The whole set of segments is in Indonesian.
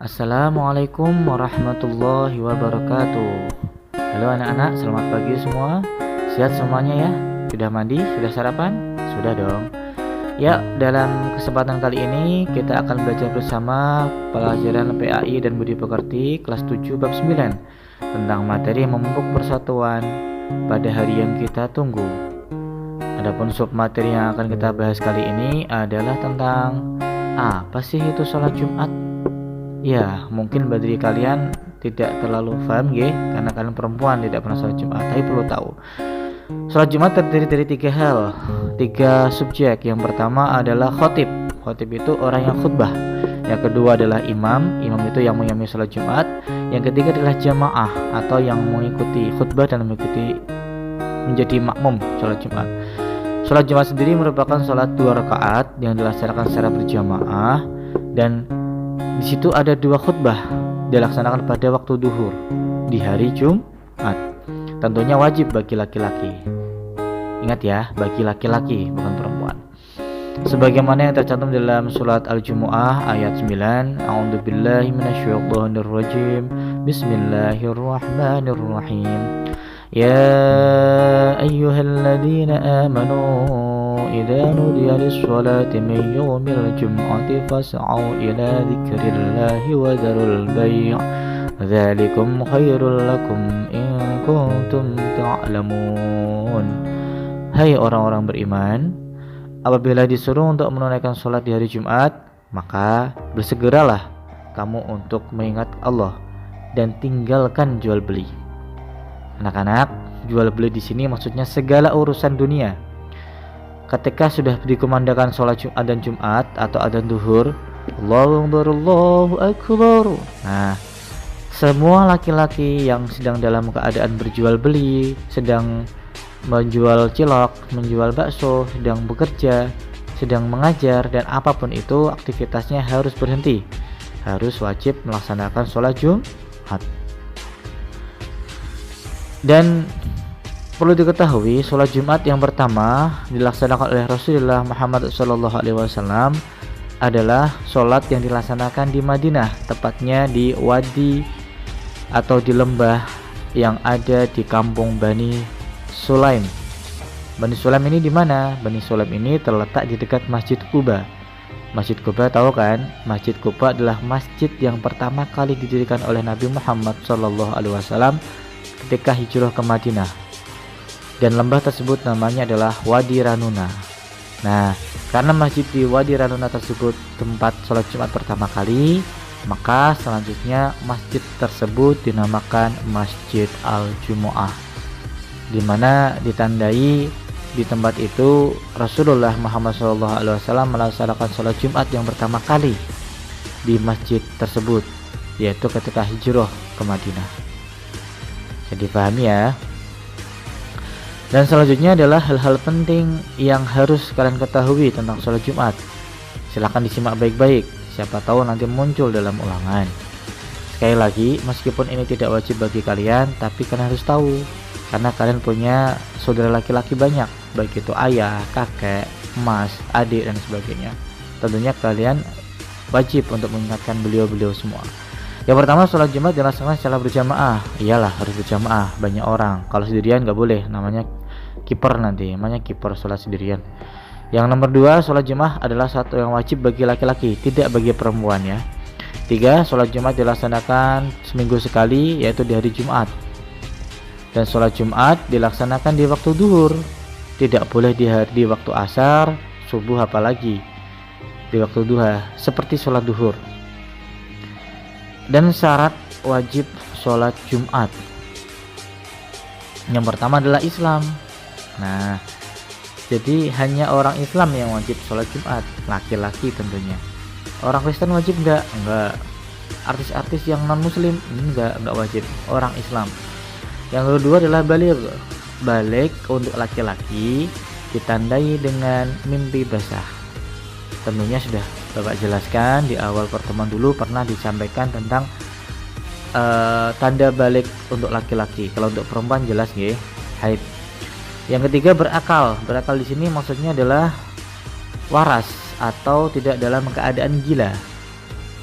Assalamualaikum warahmatullahi wabarakatuh. Halo anak-anak, selamat pagi semua. Sehat semuanya ya? Sudah mandi? Sudah sarapan? Sudah dong. Ya, dalam kesempatan kali ini kita akan belajar bersama pelajaran PAI dan Budi Pekerti kelas 7 bab 9 tentang materi memupuk persatuan pada hari yang kita tunggu. Adapun sub materi yang akan kita bahas kali ini adalah tentang apa sih itu sholat Jumat? Ya, mungkin bagi kalian tidak terlalu paham ya, karena kalian perempuan tidak pernah sholat Jumat, tapi perlu tahu. Sholat Jumat terdiri dari tiga hal, tiga subjek. Yang pertama adalah khotib. Khotib itu orang yang khutbah. Yang kedua adalah imam. Imam itu yang mengimami sholat Jumat. Yang ketiga adalah jamaah atau yang mengikuti khutbah dan mengikuti menjadi makmum sholat Jumat. Sholat Jumat sendiri merupakan sholat 2 rakaat yang dilaksanakan secara berjamaah, dan di situ ada 2 khutbah dilaksanakan pada waktu duhur di hari Jumat. Tentunya wajib bagi laki-laki. Ingat ya, bagi laki-laki bukan perempuan. Sebagaimana yang tercantum dalam surat Al-Jumu'ah ayat 9, A'udzubillahi minasyaitonirrajim. Bismillahirrahmanirrahim. Ya ayyuhalladzina amanu idza nudiya lis-sholati min yaumil jum'ati fas'au ila dzikrillahi wa dzarul bai'. Dzalikum khairul lakum in kuntum ta'lamun. Hai orang-orang beriman, apabila disuruh untuk menunaikan sholat di hari Jumat, maka bersegeralah kamu untuk mengingat Allah dan tinggalkan jual beli. Anak-anak, jual beli di sini maksudnya segala urusan dunia. Ketika sudah dikumandangkan sholat Jumat dan Jumat atau adzan duhur, Allahu Akbar, Allahu Akbar. Nah, semua laki-laki yang sedang dalam keadaan berjual beli, sedang menjual cilok, menjual bakso, sedang bekerja, sedang mengajar, dan apapun itu aktivitasnya harus berhenti, harus wajib melaksanakan sholat Jumat. Dan perlu diketahui, sholat Jumat yang pertama dilaksanakan oleh Rasulullah Muhammad SAW adalah sholat yang dilaksanakan di Madinah, tepatnya di wadi atau di lembah yang ada di kampung Bani Sulaim. Bani Sulaim ini di mana? Bani Sulaim ini terletak di dekat Masjid Quba. Masjid Quba tahu kan? Masjid Quba adalah masjid yang pertama kali didirikan oleh Nabi Muhammad SAW ketika hijrah ke Madinah, dan lembah tersebut namanya adalah Wadi Ranuna. Nah, karena masjid di Wadi Ranuna tersebut tempat sholat Jumat pertama kali, maka selanjutnya masjid tersebut dinamakan Masjid Al-Jumu'ah, di mana ditandai di tempat itu Rasulullah Muhammad SAW melaksanakan sholat Jumat yang pertama kali di masjid tersebut, yaitu ketika hijrah ke Madinah. Jadi paham ya. Dan selanjutnya adalah hal-hal penting yang harus kalian ketahui tentang sholat Jumat. Silahkan disimak baik-baik, siapa tahu nanti muncul dalam ulangan. Sekali lagi, meskipun ini tidak wajib bagi kalian, tapi kalian harus tahu, karena kalian punya saudara laki-laki banyak, baik itu ayah, kakek, mas, adik, dan sebagainya. Tentunya kalian wajib untuk mengingatkan beliau-beliau semua. Yang pertama, sholat Jumat dilaksanakan secara berjamaah. Iyalah, harus berjamaah, banyak orang. Kalau sendirian nggak boleh, namanya kiper nanti, namanya kiper sholat sendirian. Yang nomor 2, sholat Jumat adalah satu yang wajib bagi laki-laki, tidak bagi perempuan ya. 3, sholat Jumat dilaksanakan seminggu sekali, yaitu di hari Jumat. Dan sholat Jumat dilaksanakan di waktu duhur, tidak boleh di waktu asar, subuh, apalagi di waktu duha, seperti sholat duhur. Dan syarat wajib sholat Jumat yang pertama adalah Islam. Nah, jadi hanya orang Islam yang wajib sholat Jumat, laki-laki tentunya. Orang Kristen wajib enggak? Artis-artis yang non muslim enggak wajib, orang Islam. Yang kedua adalah balik untuk laki-laki ditandai dengan mimpi basah. Tentunya sudah Bapak jelaskan di awal pertemuan dulu, pernah disampaikan tentang tanda balik untuk laki-laki. Kalau untuk perempuan jelas nggih, haid. Yang ketiga, berakal. Berakal di sini maksudnya adalah waras atau tidak dalam keadaan gila.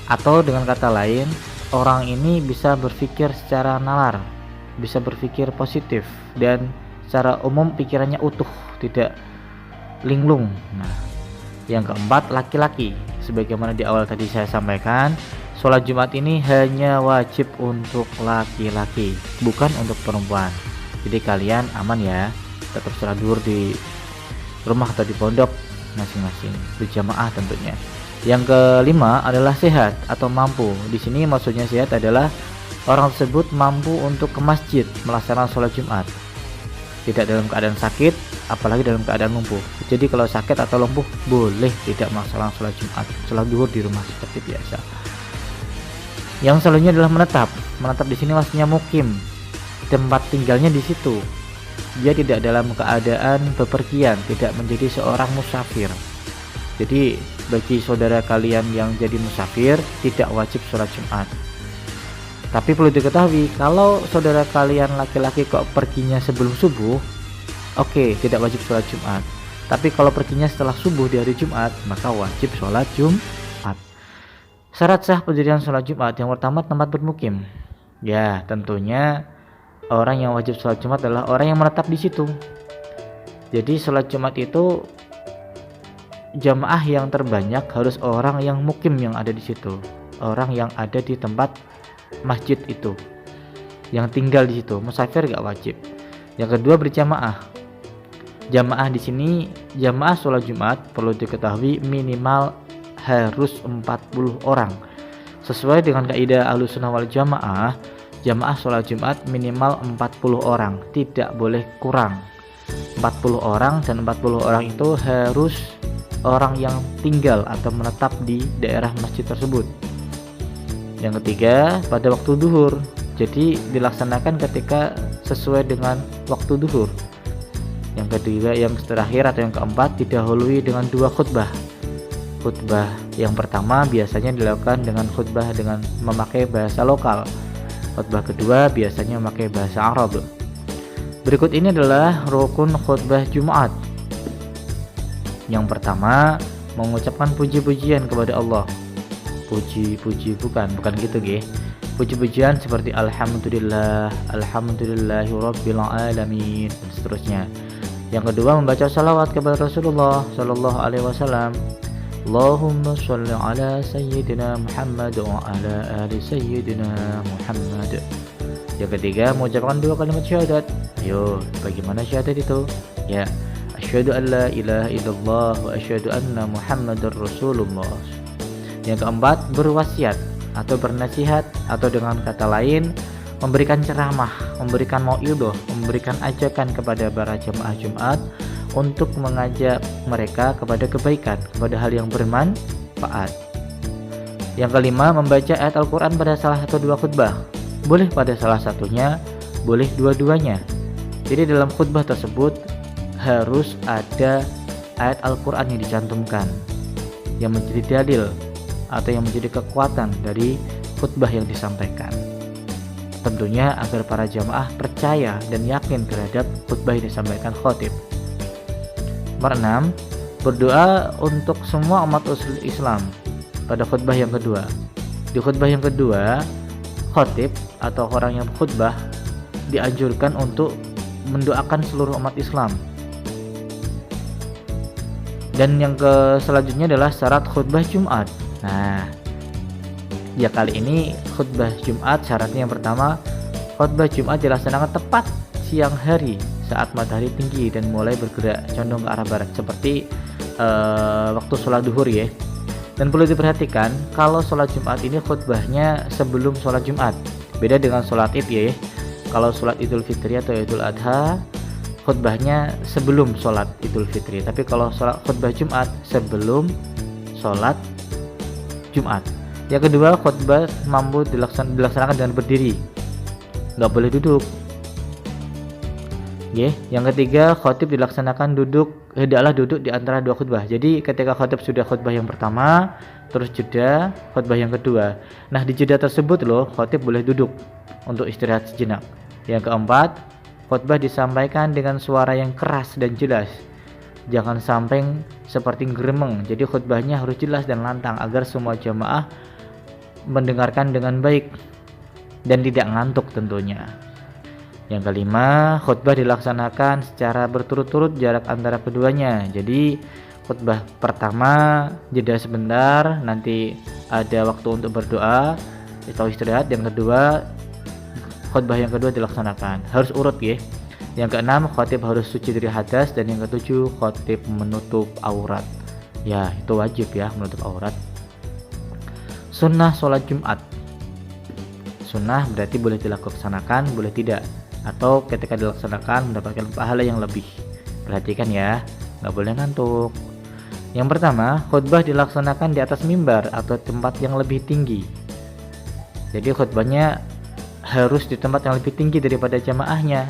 Atau dengan kata lain, orang ini bisa berpikir secara nalar, bisa berpikir positif, dan secara umum pikirannya utuh, tidak linglung. Nah, yang keempat, laki-laki. Sebagaimana di awal tadi saya sampaikan, sholat Jumat ini hanya wajib untuk laki-laki, bukan untuk perempuan. Jadi kalian aman ya, tetap sholat zuhur di rumah atau di pondok masing-masing, berjamaah tentunya. Yang kelima adalah sehat atau mampu. Di sini maksudnya sehat adalah orang tersebut mampu untuk ke masjid melaksanakan sholat Jumat, tidak dalam keadaan sakit, apalagi dalam keadaan lumpuh. Jadi kalau sakit atau lumpuh boleh tidak melaksanakan sholat Jumat, sholat zuhur di rumah seperti biasa. Yang selanjutnya adalah menetap. Menetap di sini maksudnya mukim, tempat tinggalnya di situ. Dia tidak dalam keadaan bepergian, tidak menjadi seorang musafir. Jadi bagi saudara kalian yang jadi musafir tidak wajib sholat Jumat. Tapi perlu diketahui, kalau saudara kalian laki-laki kok perginya sebelum subuh, oke, tidak wajib sholat Jumat. Tapi kalau perginya setelah subuh di hari Jumat, maka wajib sholat Jumat. Syarat sah pendirian sholat Jumat, yang pertama tempat bermukim. Ya, tentunya orang yang wajib sholat Jumat adalah orang yang menetap di situ. Jadi sholat Jumat itu jamaah yang terbanyak harus orang yang mukim yang ada di situ, orang yang ada di tempat masjid itu, yang tinggal di situ. Musafir gak wajib. Yang kedua, berjamaah. Jamaah di sini, jamaah sholat Jumat perlu diketahui minimal harus 40 orang. Sesuai dengan kaidah Ahlussunnah wal Jamaah, jamaah sholat Jumat minimal 40 orang, tidak boleh kurang. 40 orang, dan 40 orang itu harus orang yang tinggal atau menetap di daerah masjid tersebut. Yang ketiga, pada waktu duhur. Jadi dilaksanakan ketika sesuai dengan waktu duhur. Yang ketiga, yang terakhir atau yang keempat, didahului dengan 2 khutbah. Khutbah yang pertama biasanya dilakukan dengan khutbah dengan memakai bahasa lokal. Khutbah kedua biasanya memakai bahasa Arab. Berikut ini adalah rukun khutbah Jumat. Yang pertama, mengucapkan puji-pujian kepada Allah. Puji-puji bukan gitu nggih. Puji-pujian seperti alhamdulillah, alhamdulillahirabbil alamin, dan seterusnya. Yang kedua, membaca salawat kepada Rasulullah sallallahu alaihi wasallam. Allahumma shalli ala sayyidina Muhammad wa ala ali sayyidina Muhammad. Yang ketiga, mengucapkan 2 kalimat syahadat. Ayo, bagaimana syahadat itu? Ya, asyhadu an la ilaha illallah wa asyhadu anna Muhammadar Rasulullah. Yang keempat, berwasiat atau bernasihat, atau dengan kata lain memberikan ceramah, memberikan mau'idhah, memberikan ajakan kepada para jamaah Jumat untuk mengajak mereka kepada kebaikan, kepada hal yang bermanfaat. Yang kelima, membaca ayat Al-Quran pada salah satu 2 khutbah. Boleh pada salah satunya, boleh dua-duanya. Jadi dalam khutbah tersebut harus ada ayat Al-Quran yang dicantumkan, yang menjadi dalil atau yang menjadi kekuatan dari khutbah yang disampaikan. Tentunya agar para jamaah percaya dan yakin terhadap khutbah yang disampaikan khatib. Nomor 6, berdoa untuk semua umat Islam pada khutbah yang kedua. Di khutbah yang kedua, khatib atau orang yang khutbah dianjurkan untuk mendoakan seluruh umat Islam. Dan yang selanjutnya adalah syarat khutbah Jumat. Nah, ya kali ini khutbah Jumat syaratnya yang pertama, khutbah Jumat dilaksanakan tepat siang hari saat matahari tinggi dan mulai bergerak condong ke arah barat, seperti waktu sholat duhur ya. Dan perlu diperhatikan, kalau sholat Jumat ini khutbahnya sebelum sholat Jumat, beda dengan sholat Id ya. Kalau sholat Idul Fitri atau Idul Adha, khutbahnya sebelum sholat Idul Fitri. Tapi kalau sholat khutbah Jumat sebelum sholat Jumat. Yang kedua, khutbah mampu dilaksanakan dengan berdiri, nggak boleh duduk. Yang ketiga, khotib dilaksanakan hendaklah duduk di antara 2 khutbah. Jadi ketika khotib sudah khutbah yang pertama, terus jeda khutbah yang kedua. Nah, di jeda tersebut loh, khotib boleh duduk untuk istirahat sejenak. Yang keempat, khutbah disampaikan dengan suara yang keras dan jelas. Jangan sampai seperti geremeng. Jadi khutbahnya harus jelas dan lantang agar semua jamaah mendengarkan dengan baik dan tidak ngantuk tentunya. Yang kelima, khutbah dilaksanakan secara berturut-turut jarak antara keduanya. Jadi khutbah pertama jeda sebentar, nanti ada waktu untuk berdoa atau istirahat. Yang kedua, khutbah yang kedua dilaksanakan. Harus urut ya. Yang keenam, khatib harus suci dari hadas, dan yang ketujuh, khatib menutup aurat. Ya, itu wajib ya, menutup aurat. Sunnah sholat Jumat. Sunnah berarti boleh dilaksanakan, boleh tidak, atau ketika dilaksanakan mendapatkan pahala yang lebih. Perhatikan ya, nggak boleh ngantuk. Yang pertama, khutbah dilaksanakan di atas mimbar atau tempat yang lebih tinggi. Jadi khutbahnya harus di tempat yang lebih tinggi daripada jamaahnya,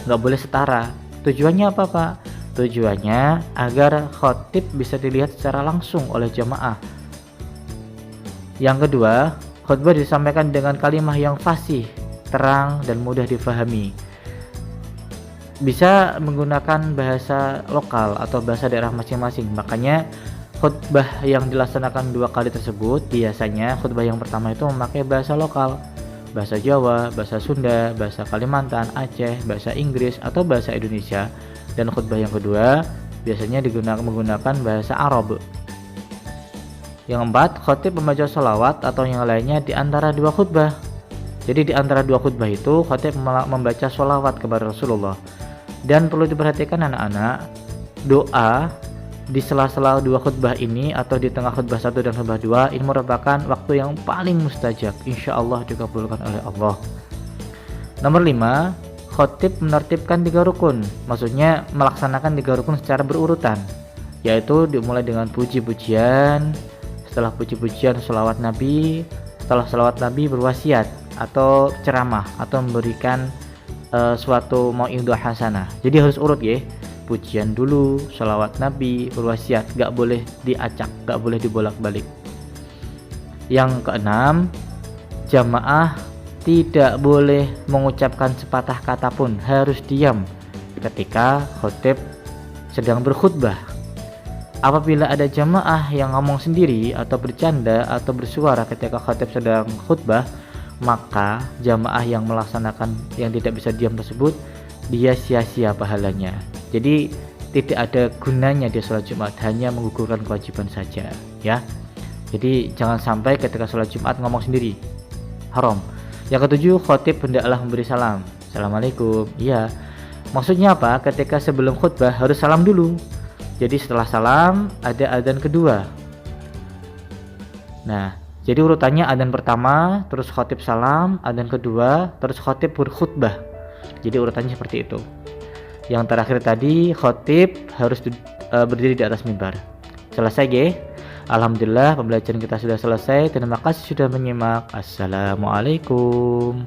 nggak boleh setara. Tujuannya apa Pak? Tujuannya agar khatib bisa dilihat secara langsung oleh jamaah. Yang kedua, khutbah disampaikan dengan kalimah yang fasih, terang, dan mudah difahami. Bisa menggunakan bahasa lokal atau bahasa daerah masing-masing. Makanya khutbah yang dilaksanakan 2 kali tersebut, biasanya khutbah yang pertama itu memakai bahasa lokal, bahasa Jawa, bahasa Sunda, bahasa Kalimantan, Aceh, bahasa Inggris, atau bahasa Indonesia. Dan khutbah yang kedua biasanya menggunakan bahasa Arab. Yang keempat, khatib membaca sholawat atau yang lainnya di antara 2 khutbah. Jadi di antara 2 khutbah itu khatib membaca sholawat kepada Rasulullah. Dan perlu diperhatikan anak-anak, doa di sela-sela 2 khutbah ini atau di tengah khutbah 1 dan khutbah 2 ini merupakan waktu yang paling mustajab, insya Allah dikabulkan oleh Allah. Nomor 5, khatib menertibkan 3 rukun, maksudnya melaksanakan 3 rukun secara berurutan, yaitu dimulai dengan puji-pujian, setelah puji-pujian sholawat Nabi, setelah sholawat Nabi berwasiat atau ceramah atau memberikan suatu mau'idhah hasanah. Jadi harus urut ya, pujian dulu, sholawat Nabi, berwasiat, gak boleh diacak, gak boleh dibolak-balik. Yang keenam, jamaah tidak boleh mengucapkan sepatah kata pun, harus diam ketika khatib sedang berkhutbah. Apabila ada jamaah yang ngomong sendiri atau bercanda atau bersuara ketika khatib sedang khutbah, maka jamaah yang melaksanakan yang tidak bisa diam tersebut, dia sia-sia pahalanya. Jadi tidak ada gunanya dia sholat Jumat, hanya menggugurkan kewajiban saja ya. Jadi jangan sampai ketika sholat Jumat ngomong sendiri, haram. Yang ketujuh, khatib hendaklah memberi salam. Assalamualaikum. Iya, maksudnya apa? Ketika sebelum khutbah harus salam dulu. Jadi setelah salam ada adzan kedua. Nah, jadi urutannya adzan pertama, terus khatib salam, adzan kedua, terus khatib berkhutbah. Jadi urutannya seperti itu. Yang terakhir tadi, khatib harus berdiri di atas mimbar. Selesai ya? Alhamdulillah pembelajaran kita sudah selesai. Terima kasih sudah menyimak. Assalamualaikum.